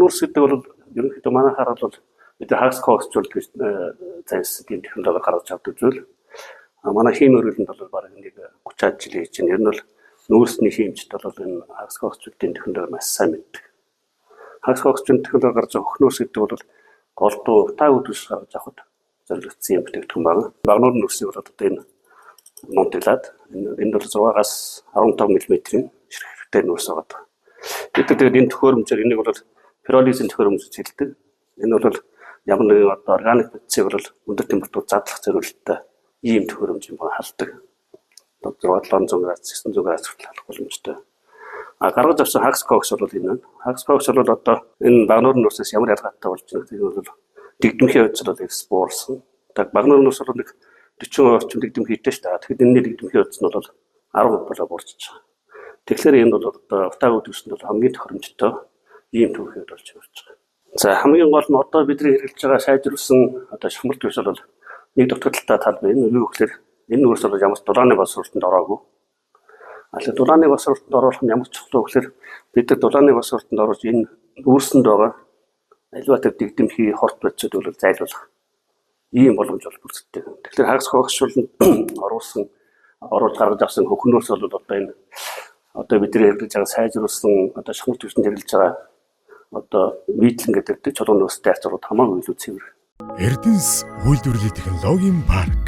охнуурс гэдэг бол ерөнхийдөө манайхаар бол бид хагас кооксжуулт гэж зайлсхийм технологи гаргаж авдаг зүйл. Манай хийм өрөөлөнд бол бараг нэг 30-аад жил хийж байна. Ер нь бол нүүрсний хиймчд бол энэ хагас кооксжуултын технологи маш сайн мэддэг. Хагас кооксжуултын технологи гаргаж авах охнуурс гэдэг бол голдуу та үдвэс гаргаж авахд зориулсан юм бүтээгдэхүүн байна. Багнуурын нүүрсийг бол одоо энэ монтилаад энэ бол 6-аас 15 мм-ийн ширхэгтэй нүүрс байгаа. Бид тэгээд энэ төхөөрөмжөөр энийг бол пиролизын төхөөрөмж гэж хэлдэг. Энэ бол ямар нэгэн одоо органик бодисыг бол өндөр температур задлах зорилттой ийм төхөөрөмж юм халддаг. Одоо 700 градус 900 градус хүртэл халах боломжтой. Гаргаж авсан хагас кокс бол энэ. Хагас кокс бол одоо энэ багнуурын нүүрсээс ямар ялгаатай болж байгаа гэдэг нь бол дэгдэмхийн хувьд бол экспорс. Тэгээд багнуурын нүүрс бол нэг 40% орчим дэгдэм хийтэй шүү дээ. Тэгэхээр энэ дэгдэмхийн хувьд нь бол 10% болоо буурч байгаа. Тэгэхээр энэ бол одоо утаа үдвэсэнд бол хамгийн тохиромжтой ийм төвхөд болж явж байгаа. За хамгийн гол нь одоо бидний хэрэглэж байгаа сайжруулсан одоо шахмар төвс бол нэг дутагдaltaй тал байна. Юу гэхээр энэ нүүрс бол ямар ч дулааны боловсролтод ороогүй. Тэгэхээр дулааны боловсролтод оруулах нь ямар ч чухал вэ гэхээр бид нар дулааны боловсролтод орж энэ нүүрсэнд байгаа аливаа төв дэгдэмхий хорт бодисод бол зайлуулах ийм боломж бол бүрддэг. Тэгэхээр хагас кооксжуулалт оруулж гаргаж авсан хөхнөөс бол одоо энэ одоо бидний хэрэглэж байгаа сайжруулсан одоо шахмар төвсөнд хэрэглэж байгаа одоо нийтлэн гэдэг чулуун нөөцтэй харьцуулахад хамаагүй илүү цэвэр. Эрдэнэс үйлдвэрлэлийн технологийн парк